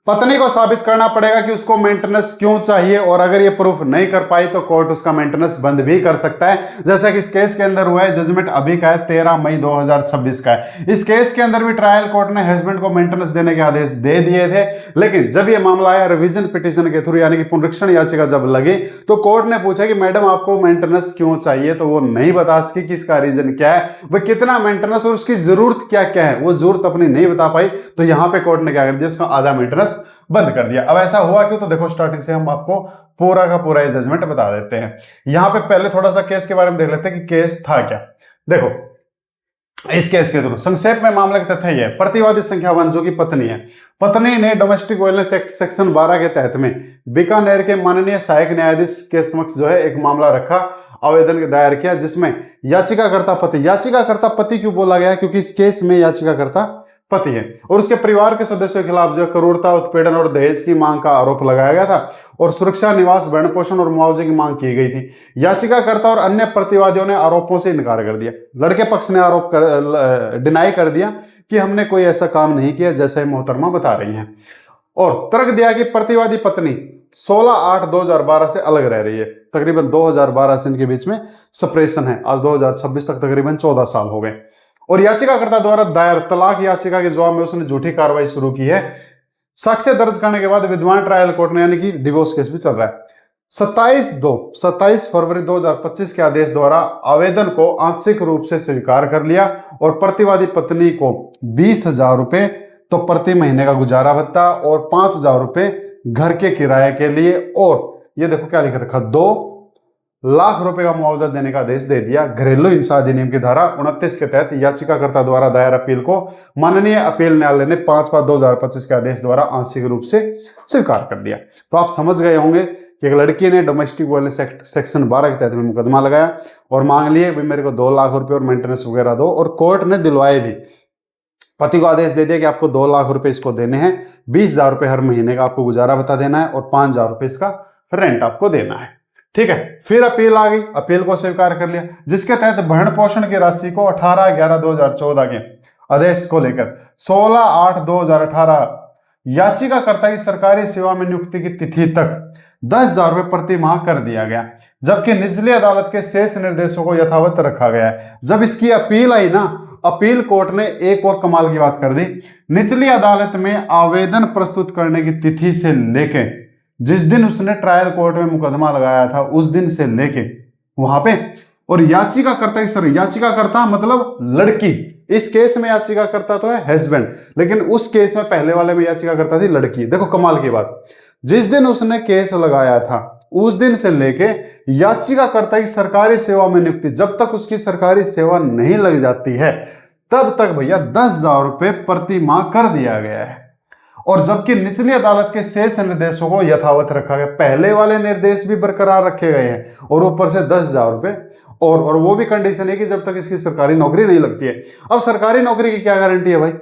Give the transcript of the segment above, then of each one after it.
पत्नी को साबित करना पड़ेगा कि उसको मेंटेनेंस क्यों चाहिए, और अगर ये प्रूफ नहीं कर पाई तो कोर्ट उसका मेंटेनेंस बंद भी कर सकता है, जैसा कि इस केस के अंदर हुआ है। जजमेंट अभी का है 13 मई 2026 का है। इस केस के अंदर भी ट्रायल कोर्ट ने हस्बैंड को मेंटेनेंस देने के आदेश दे दिए थे, लेकिन जब ये मामला आया रिवीजन पिटीशन के थ्रू यानी कि पुनरीक्षण याचिका जब लगी तो कोर्ट ने पूछा कि मैडम आपको मेंटेनेंस क्यों चाहिए, तो वो नहीं बता सकी कि इसका रीजन क्या है, वह कितना मेंटेनेंस और उसकी जरूरत क्या क्या है, वो जरूरत अपनी नहीं बता पाई। तो यहां पे कोर्ट ने क्या कर दिया, उसका आधा मेंटेनेंस बंद कर दिया। अब ऐसा हुआ क्यों, तो देखो स्टार्टिंग से हम आपको पूरा का पूरा ये जजमेंट बता देते हैं। यहां पे पहले थोड़ा सा केस के बारे में देख लेते हैं कि केस था क्या। देखो इस केस के थ्रू संक्षेप में मामले के तथ्य है, प्रतिवादी संख्या 1 जो कि पत्नी है, पत्नी ने डोमेस्टिक वायलेंस एक्ट सेक्शन 12 के तहत में बीकानेर के माननीय सहायक न्यायाधीश के समक्ष जो है एक मामला रखा, आवेदन दायर किया, जिसमें याचिकाकर्ता पति क्यों बोला गया, क्योंकि इस केस में याचिकाकर्ता पति है और उसके परिवार के सदस्यों के खिलाफ जो क्रूरता, उत्पीड़न और दहेज की मांग का आरोप लगाया गया था और सुरक्षा, निवास, भरण पोषण और मुआवजे की मांग की गई थी। याचिकाकर्ता और अन्य प्रतिवादियों ने आरोपों से इनकार कर दिया। लड़के पक्ष ने डिनाई कर दिया कि हमने कोई ऐसा काम नहीं किया जैसा मोहतरमा बता रही हैं, और तर्क दिया कि प्रतिवादी पत्नी 16/8/2012 से अलग रह रही है। तकरीबन 2012 से इनके बीच में सेपरेशन है। आज 2026 तक तकरीबन 14 साल हो गए। और याचिकाकर्ता द्वारा दायर तलाक याचिका के जवाब में उसने झूठी कार्रवाई शुरू की है। साक्ष्य दर्ज करने के बाद विद्यमान ट्रायल कोर्ट ने यानी कि डिवोर्स केस भी चल रहा है, 27 फरवरी 2025 के आदेश द्वारा आवेदन को आंशिक रूप से स्वीकार कर लिया और प्रतिवादी पत्नी को 20,000 रुपए तो प्रति महीने का गुजारा भत्ता और 5,000 रुपए घर के किराए के लिए, और ये देखो क्या लिख रखा, 2 लाख रुपए का मुआवजा देने का आदेश दे दिया। घरेलू हिंसा अधिनियम की धारा 29 के तहत याचिकाकर्ता द्वारा दायर अपील को माननीय अपील न्यायालय ने 5/5/2025 के आदेश द्वारा आंशिक रूप से स्वीकार कर दिया। तो आप समझ गए होंगे कि एक लड़की ने डोमेस्टिक वायलेंस एक्ट सेक्शन 12 के तहत में मुकदमा लगाया और मांग लिए भाई मेरे को 2 लाख रुपए और मेंटेनेंस वगैरह दो, और कोर्ट ने दिलवाए भी। पति को आदेश दे दिया कि आपको 2 लाख रुपए इसको देने हैं, 20,000 रुपए हर महीने का आपको गुजारा भत्ता देना है और 5,000 रुपए इसका रेंट आपको देना है। ठीक है, फिर अपील आ गई, अपील को स्वीकार कर लिया, जिसके तहत भरण पोषण की राशि को 18/11/2014 के आदेश को लेकर 16/8/2018 याचिकाकर्ता की सरकारी सेवा में नियुक्ति की तिथि तक 10,000 रुपए प्रति माह कर दिया गया, जबकि निचली अदालत के शेष निर्देशों को यथावत रखा गया है। जब इसकी अपील आई ना, अपील कोर्ट ने एक और कमाल की बात कर दी, निचली अदालत में आवेदन प्रस्तुत करने की तिथि से लेके जिस दिन उसने ट्रायल कोर्ट में मुकदमा लगाया था उस दिन से लेके वहां पे, और याचिकाकर्ता मतलब लड़की, इस केस में याचिकाकर्ता तो है हस्बैंड, लेकिन उस केस में पहले वाले में याचिकाकर्ता थी लड़की। देखो कमाल की बात, जिस दिन उसने केस लगाया था उस दिन से लेके याचिकाकर्ता की सरकारी सेवा में नियुक्ति, जब तक उसकी सरकारी सेवा नहीं लग जाती है तब तक भैया 10,000 रुपए प्रति माह कर दिया गया है। और जबकि निचली अदालत के शेष निर्देशों को यथावत रखा गया, पहले वाले निर्देश भी बरकरार रखे गए हैं और ऊपर से 10,000 रुपए, और वो भी कंडीशन है कि जब तक इसकी सरकारी नौकरी नहीं लगती है। अब सरकारी नौकरी की क्या गारंटी है भाई,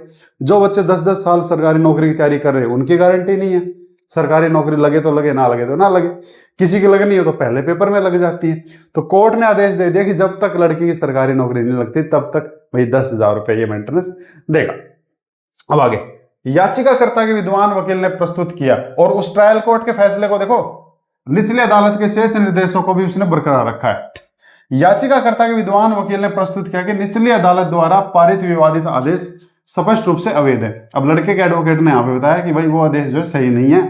जो बच्चे 10-10 साल सरकारी नौकरी की तैयारी कर रहे हैं उनकी गारंटी नहीं है। सरकारी नौकरी लगे तो लगे, ना लगे तो ना लगे, किसी की लगनी हो तो पहले पेपर में लग जाती है। तो कोर्ट ने आदेश दे दिया कि जब तक लड़की की सरकारी नौकरी नहीं लगती तब तक भाई 10,000 रुपए ये मेंटेनेंस देगा। अब आगे याचिकाकर्ता के विद्वान वकील ने प्रस्तुत किया और उस ट्रायल कोर्ट के फैसले को देखो, निचली अदालत के शेष निर्देशों को भी उसने बरकरार रखा है। याचिकाकर्ता के विद्वान वकील ने प्रस्तुत किया कि निचली अदालत द्वारा पारित विवादित आदेश स्पष्ट रूप से अवैध है। अब लड़के के एडवोकेट ने यहां पे बताया कि भाई वो आदेश जो है सही नहीं है,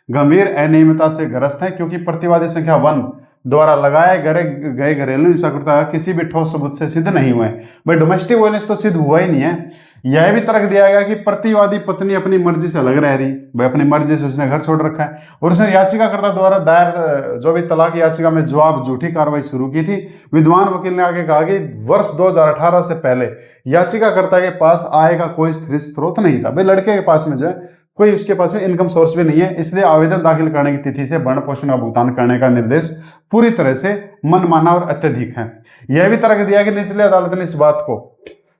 गंभीर अनियमितता से ग्रस्त है, क्योंकि प्रतिवादी संख्या 1 द्वारा लगाए गए घरेलू हिंसा किसी भी ठोस सबूत से सिद्ध नहीं हुए। भाई डोमेस्टिक वायलेंस तो सिद्ध हुआ ही नहीं है। यह भी तर्क दिया गया कि प्रतिवादी पत्नी अपनी मर्जी से अलग रह रही, भाई अपनी मर्जी से उसने घर छोड़ रखा है, और उसने याचिकाकर्ता द्वारा दायर जो भी तलाक याचिका में जवाब झूठी कार्रवाई शुरू की थी। विद्वान वकील ने आगे कहा कि वर्ष 2018 से पहले याचिकाकर्ता के पास आय का कोई स्थिर स्रोत नहीं था। भाई लड़के के पास में जो है कोई उसके पास में इनकम सोर्स भी नहीं है, इसलिए आवेदन दाखिल करने की तिथि से भरण पोषण का भुगतान करने का निर्देश पूरी तरह से मनमाना और अत्यधिक है। यह भी तर्क दिया कि निचली अदालत ने इस बात को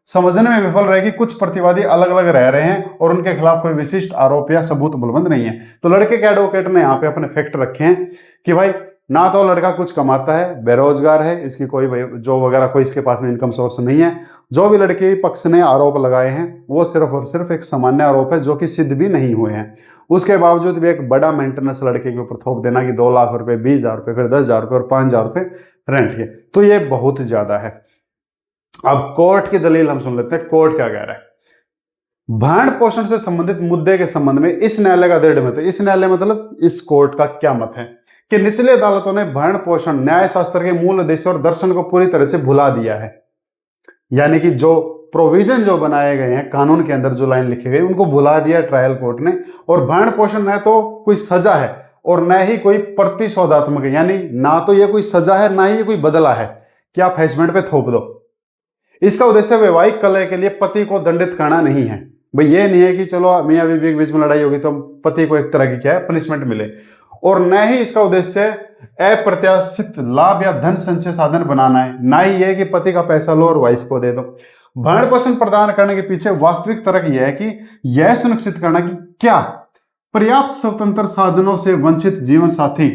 समझने में विफल रहे कि कुछ प्रतिवादी अलग अलग रह रहे हैं और उनके खिलाफ कोई विशिष्ट आरोप या सबूत उपलब्ध नहीं है। तो लड़के के एडवोकेट ने यहाँ पे अपने फैक्ट रखे हैं कि भाई ना तो लड़का कुछ कमाता है, बेरोजगार है, इसकी कोई जॉब वगैरह कोई इसके पास में इनकम सोर्स नहीं है। जो भी लड़के पक्ष ने आरोप लगाए हैं वो सिर्फ और सिर्फ एक सामान्य आरोप है जो कि सिद्ध भी नहीं हुए हैं। उसके बावजूद भी एक बड़ा मेंटेनेंस लड़के के ऊपर थोप देना कि 2 लाख रुपए, 20,000 रुपए, फिर 10,000 रुपए और 5,000 रुपए रेंट के, तो ये बहुत ज्यादा है। अब कोर्ट की दलील हम सुन लेते हैं, कोर्ट क्या कह रहा है। भरण पोषण से संबंधित मुद्दे के संबंध में इस न्यायालय का दृढ़ मत है। इस न्यायालय मतलब इस कोर्ट का क्या मत है कि निचली अदालतों ने भरण पोषण न्याय शास्त्र के मूल उद्देश्य और दर्शन को पूरी तरह से भुला दिया है। यानी कि जो प्रोविजन जो बनाए गए हैं कानून के अंदर, जो लाइन लिखी गई, उनको भुला दिया ट्रायल कोर्ट ने। और भरण पोषण न तो कोई सजा है और न ही कोई प्रतिशोधात्मक है, यानी ना तो ये कोई सजा है ना ही ये कोई बदला है कि आप हस्बैंड पे थोप दो। इसका उद्देश्य वैवाहिक कलह के लिए पति को दंडित करना नहीं है। भाई ये नहीं है कि चलो मियां बीवी के बीच में लड़ाई होगी तो पति को एक तरह की क्या है पनिशमेंट मिले, और न ही इसका उद्देश्य अप्रत्याशित लाभ या धन संचय साधन बनाना है, ना ही यह कि पति का पैसा लो और वाइफ को दे दो। भरण पोषण प्रदान करने के पीछे वास्तविक तर्क यह है कि यह सुनिश्चित करना कि क्या पर्याप्त स्वतंत्र साधनों से वंचित जीवन साथी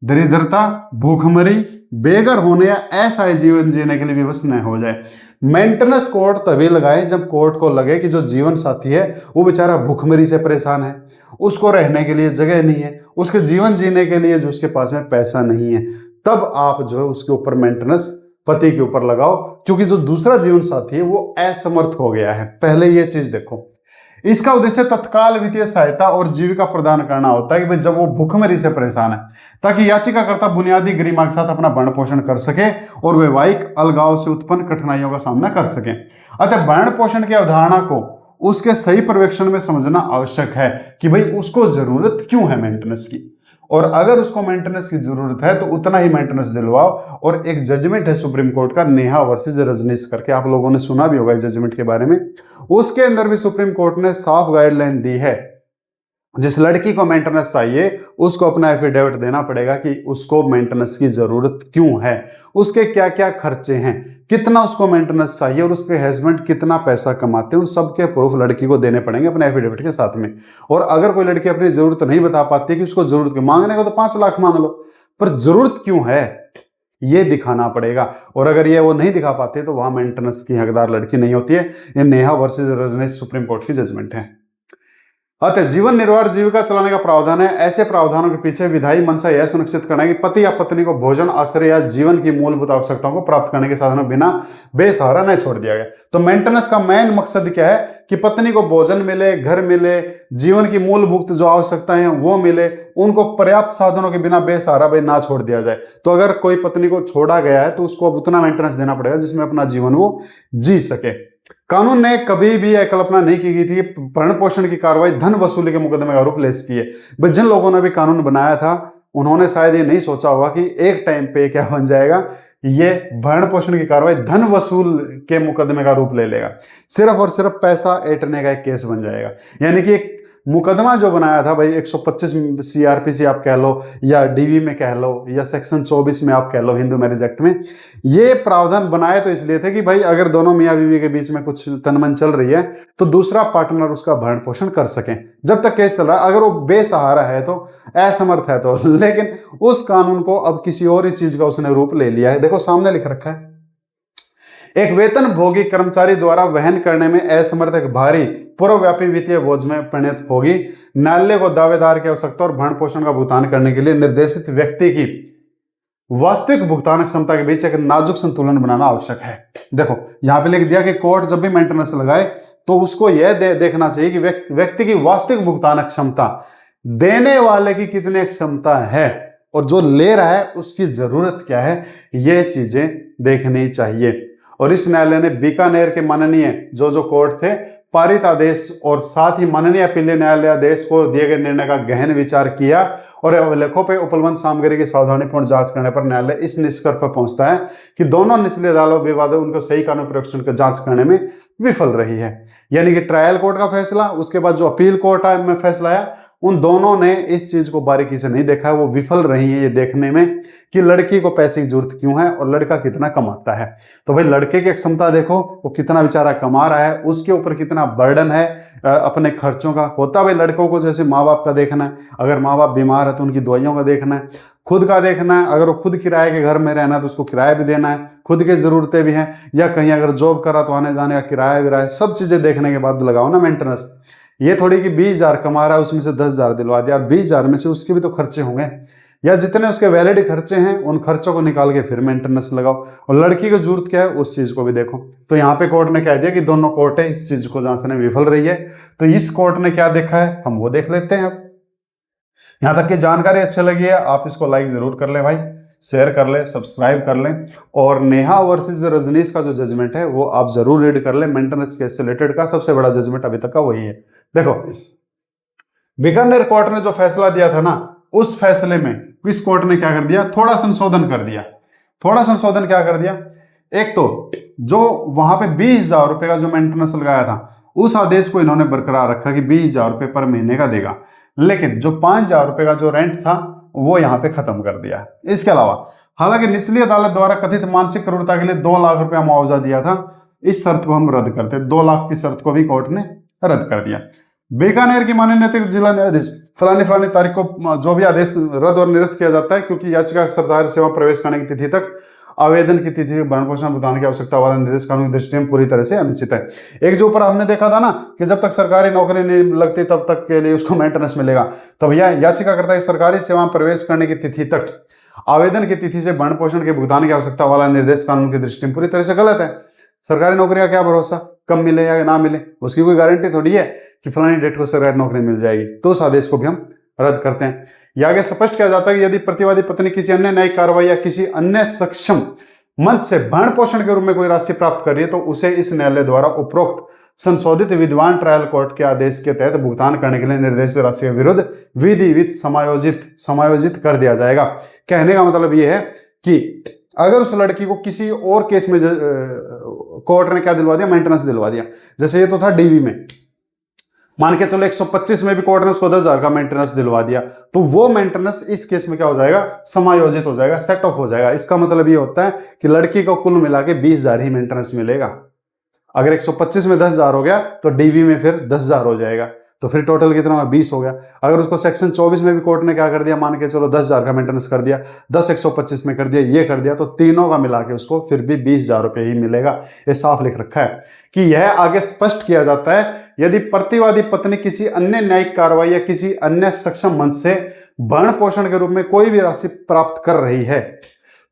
दरिद्रता, भूखमरी, बेघर होने या असहाय जीवन जीने के लिए विवश न हो जाए। मेंटेनेंस कोर्ट तभी लगाए जब कोर्ट को लगे कि जो जीवन साथी है वो बेचारा भूखमरी से परेशान है, उसको रहने के लिए जगह नहीं है, उसके जीवन जीने के लिए जो उसके पास में पैसा नहीं है, तब आप जो है उसके ऊपर मेंटेनेंस पति के ऊपर लगाओ, क्योंकि जो दूसरा जीवन साथी है वो असमर्थ हो गया है। पहले ये चीज देखो। इसका उद्देश्य तत्काल वित्तीय सहायता और जीविका प्रदान करना होता है कि भाई जब वो भूखमरी से परेशान है, ताकि याचिकाकर्ता बुनियादी गरिमा के साथ अपना भरण पोषण कर सके और वैवाहिक अलगाव से उत्पन्न कठिनाइयों का सामना कर सके। अतः भरण पोषण की अवधारणा को उसके सही पर्यवेक्षण में समझना आवश्यक है कि भाई उसको जरूरत क्यों है मेंटेनेंस की, और अगर उसको मेंटेनेंस की जरूरत है तो उतना ही मेंटेनेंस दिलवाओ। और एक जजमेंट है सुप्रीम कोर्ट का, नेहा वर्सेस रजनीश करके, आप लोगों ने सुना भी होगा इस जजमेंट के बारे में। उसके अंदर भी सुप्रीम कोर्ट ने साफ गाइडलाइन दी है, जिस लड़की को मेंटेनेंस चाहिए उसको अपना एफिडेविट देना पड़ेगा कि उसको मेंटेनेंस की जरूरत क्यों है, उसके क्या क्या खर्चे हैं, कितना उसको मेंटेनेंस चाहिए और उसके हस्बैंड कितना पैसा कमाते हैं, उन सब के प्रूफ लड़की को देने पड़ेंगे अपने एफिडेविट के साथ में। और अगर कोई लड़की अपनी जरूरत नहीं बता पाती कि उसको जरूरत मांगने को तो 5 लाख मांग लो, पर जरूरत क्यों है ये दिखाना पड़ेगा। और अगर ये वो नहीं दिखा पाते तो वहां मेंटेनेंस की हकदार लड़की नहीं होती है। ये Neha versus Rajnish supreme court की जजमेंट है। अतः जीवन निर्वाह जीविका चलाने का प्रावधान है। ऐसे प्रावधानों के पीछे विधायी मंशा यह सुनिश्चित करना है कि पति या पत्नी को भोजन, आश्रय या जीवन की मूलभूत आवश्यकताओं को प्राप्त करने के साधनों बिना बेसहारा न छोड़ दिया गया। तो मेंटेनेंस का मेन मकसद क्या है कि पत्नी को भोजन मिले, घर मिले, जीवन की मूलभूत जो आवश्यकताएं हैं वो मिले, उनको पर्याप्त साधनों के बिना बेसहारा भाई ना छोड़ दिया जाए। तो अगर कोई पत्नी को छोड़ा गया है तो उसको अब उतना मेंटेनेंस देना पड़ेगा जिसमें अपना जीवन वो जी सके। कानून ने कभी भी यह कल्पना नहीं की गई थी कि भरण पोषण की कार्रवाई धन वसूली के मुकदमे का रूप ले सकती है। भाई जिन लोगों ने भी कानून बनाया था उन्होंने शायद ये नहीं सोचा होगा कि एक टाइम पे क्या बन जाएगा, ये भरण पोषण की कार्रवाई धन वसूल के मुकदमे का रूप ले लेगा, सिर्फ और सिर्फ पैसा ऐंठने का एक केस बन जाएगा। यानी कि एक मुकदमा जो बनाया था भाई 125 CRPC आप कह लो या DV में कह लो या सेक्शन 24 में आप कह लो हिंदू मैरिज एक्ट में, ये प्रावधान बनाए तो इसलिए थे कि भाई अगर दोनों मियाँ बीवी के बीच में कुछ तनमन चल रही है तो दूसरा पार्टनर उसका भरण पोषण कर सकें जब तक केस चल रहा है। अगर वो बेसहारा है तो, असमर्थ है तो, लेकिन उस कानून को अब किसी और ही चीज का उसने रूप ले लिया है। देखो सामने लिख रखा है, एक वेतन भोगी कर्मचारी द्वारा वहन करने में असमर्थ एक भारी पूर्वव्यापी वित्तीय बोझ में परिणत होगी। न्यायालय को दावेदार की आवश्यकता और भरण पोषण का भुगतान करने के लिए निर्देशित व्यक्ति की वास्तविक भुगतान क्षमता के बीच एक नाजुक संतुलन बनाना आवश्यक है। देखो यहां पे लिख दिया कि कोर्ट जब भी मेंटेनेंस लगाए तो उसको यह देखना चाहिए कि व्यक्ति की वास्तविक भुगतान क्षमता, देने वाले की कितनी क्षमता है और जो ले रहा है उसकी जरूरत क्या है, ये चीजें देखनी चाहिए। और इस न्यायालय ने बीकानेर के माननीय जो कोर्ट थे पारित आदेश और साथ ही माननीय अपीलीय न्यायालय आदेश को दिए गए निर्णय का गहन विचार किया और अभिलेखों पर उपलब्ध सामग्री की सावधानीपूर्ण जांच करने पर न्यायालय इस निष्कर्ष पर पहुंचता है कि दोनों निचली अदालत विवादों उनको सही कानून प्रोटेक्शन का जांच करने में विफल रही है। यानी कि ट्रायल कोर्ट का फैसला, उसके बाद जो अपील कोर्ट में फैसला आया, उन दोनों ने इस चीज को बारीकी से नहीं देखा है। वो विफल रही है ये देखने में कि लड़की को पैसे की जरूरत क्यों है और लड़का कितना कमाता है। तो भाई लड़के की क्षमता देखो, वो कितना बेचारा कमा रहा है, उसके ऊपर कितना बर्डन है अपने खर्चों का। होता भाई लड़कों को जैसे माँ बाप का देखना है, अगर माँ बाप बीमार है तो उनकी दवाइयों का देखना है, खुद का देखना है, अगर वो खुद किराए के घर में रहना है तो उसको किराया भी देना है, खुद की ज़रूरतें भी हैं, या कहीं अगर जॉब करा तो आने जाने का किराया विराया सब चीज़ें देखने के बाद लगाओ ना मेंटेनेंस। ये थोड़ी कि 20,000 कमा रहा है उसमें से 10,000 दिलवा दिया, और 20,000 में से उसके भी तो खर्चे होंगे, या जितने उसके वैलिड खर्चे हैं उन खर्चों को निकाल के फिर मेंटेनेंस लगाओ। और लड़की की जरूरत क्या है उस चीज़ को भी देखो। तो यहाँ पे कोर्ट ने कह दिया कि दोनों कोर्टें इस चीज़ को जांचने में विफल रही है। तो इस कोर्ट ने क्या देखा है हम वो देख लेते हैं अब। यहाँ तक की जानकारी अच्छी लगी है आप इसको लाइक जरूर कर लें भाई, शेयर कर लें, सब्सक्राइब कर लें, और नेहा वर्सेस रजनीश का जो जजमेंट है वो आप जरूर रीड कर लें। मेंटेनेंस केस से रिलेटेड का सबसे बड़ा जजमेंट अभी तक का वही है। देखो बीकानेर कोर्ट ने जो फैसला दिया था ना, उस फैसले में इस कोर्ट ने क्या कर दिया, थोड़ा संशोधन कर दिया। थोड़ा संशोधन क्या कर दिया, एक तो जो वहां पे 20,000 रुपए का जो मेंटेनेंस लगाया था उस आदेश को इन्होंने बरकरार रखा कि 20,000 रुपए पर महीने का देगा, लेकिन जो 5,000 रुपए का जो रेंट था वो यहाँ पे खत्म कर दिया। इसके अलावा हालांकि निचली अदालत द्वारा कथित मानसिक क्रूरता के लिए 2 लाख रुपया मुआवजा दिया था, इस शर्त को हम रद्द करते, 2 लाख की शर्त को भी कोर्ट ने रद्द कर दिया। बीकानेर की माननीय नैतिक जिला न्यायाधीश फलानी तारीख को जो भी आदेश रद्द और निरस्त किया जाता है, क्योंकि याचिका सरकारी सेवा प्रवेश करने की तिथि तक आवेदन की तिथि भरण पोषण भुगतान की आवश्यकता वाला निर्देश कानून की दृष्टि में पूरी तरह से अनिश्चित है। एक जो ऊपर हमने देखा था ना कि जब तक सरकारी नौकरी नहीं लगती तब तक के लिए उसको मेंटेनेंस मिलेगा, तो भैया याचिका करता है सरकारी सेवा में प्रवेश करने की तिथि तक आवेदन की तिथि से भरण पोषण के भुगतान की आवश्यकता वाला निर्देश कानून की दृष्टि में पूरी तरह से गलत है। सरकारी नौकरी का क्या भरोसा, कब मिले या ना मिले, उसकी कोई गारंटी थोड़ी है कि फलानी डेट को सरकारी नौकरी मिल जाएगी। तो उस आदेश को भी हम रद्द करते हैं। यह आगे स्पष्ट किया जाता है कि यदि प्रतिवादी पत्नी किसी अन्य न्यायिक कार्रवाई या किसी अन्य सक्षम मंच से भरण पोषण के रूप में कोई राशि प्राप्त कर रही है तो उसे इस न्यायालय द्वारा उपरोक्त संशोधित विद्वान ट्रायल कोर्ट के आदेश के तहत भुगतान करने के लिए निर्देशित राशि के विरुद्ध विधिवत समायोजित कर दिया जाएगा। कहने का मतलब यह है कि अगर उस लड़की को किसी और केस में कोर्ट ने क्या दिलवा दिया, मेंटेनेंस दिलवा दिया, जैसे ये तो था डीवी में, मान के चलो 125 में भी कोर्ट ने उसको 10,000 का मेंटेनेंस दिलवा दिया, तो वो मेंटेनेंस इस केस में क्या हो जाएगा, समायोजित हो जाएगा, सेट ऑफ हो जाएगा। इसका मतलब ये होता है कि लड़की को कुल मिला के 20,000 ही मेंटेनेंस मिलेगा। अगर 125 में 10,000 हो गया तो डीवी में फिर 10,000 हो जाएगा, तो फिर टोटल कितना 20 हो गया। अगर उसको सेक्शन 24 में भी कोर्ट ने क्या कर दिया, मान के चलो 10,000 का मेंटेनेंस कर दिया, 10 125 में कर दिया, ये कर दिया, तो तीनों का मिला के उसको फिर भी 20,000 रुपये ही मिलेगा। ये साफ लिख रखा है कि यह आगे स्पष्ट किया जाता है यदि प्रतिवादी पत्नी किसी अन्य न्यायिक कार्रवाई या किसी अन्य सक्षम मंच से भरण पोषण के रूप में कोई भी राशि प्राप्त कर रही है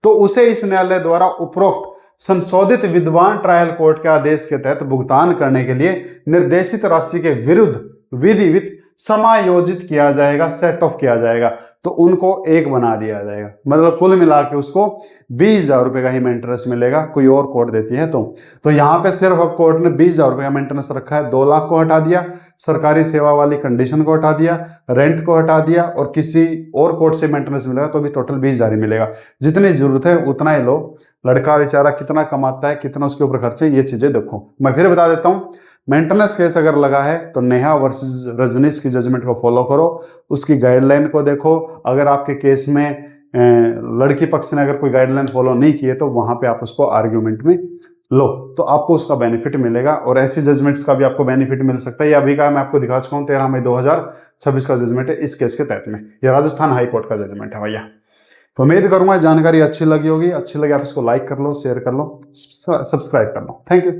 तो उसे इस न्यायालय द्वारा उपरोक्त संशोधित विद्वान ट्रायल कोर्ट के आदेश के तहत भुगतान करने के लिए निर्देशित राशि के विरुद्ध विधिवत समायोजित किया जाएगा, सेट ऑफ किया जाएगा, तो उनको एक बना दिया जाएगा। मतलब कुल मिला के उसको 20,000 रुपये का ही मेंटेनेंस मिलेगा, कोई और कोर्ट देती है तो यहाँ पे सिर्फ अब कोर्ट ने 20,000 रुपये का मेंटेनेंस रखा है, 2 लाख को हटा दिया, सरकारी सेवा वाली कंडीशन को हटा दिया, रेंट को हटा दिया, और किसी और कोर्ट से मेंटेनेंस मिलेगा तो भी टोटल 20,000 ही मिलेगा। जितनी जरूरत है उतना ही लो। लड़का बेचारा कितना कमाता है, कितना उसके ऊपर खर्चे, ये चीजें देखो। मैं फिर बता देता हूँ, मेंटेनेंस केस अगर लगा है तो नेहा वर्सेस रजनीश की जजमेंट को फॉलो करो, उसकी गाइडलाइन को देखो। अगर आपके केस में लड़की पक्ष ने अगर कोई गाइडलाइन फॉलो नहीं किए तो वहां पे आप उसको आर्ग्यूमेंट में लो, तो आपको उसका बेनिफिट मिलेगा, और ऐसी जजमेंट्स का भी आपको बेनिफिट मिल सकता है। ये अभी का मैं आपको दिखा चुका हूँ, 13 मई 2026 का जजमेंट है इस केस के तहत में। यह राजस्थान हाई कोर्ट का जजमेंट है भैया। तो उम्मीद करूंगा जानकारी अच्छी लगी होगी। अच्छी लगी आप इसको लाइक कर लो, शेयर कर लो, सब्सक्राइब कर लो। Thank you.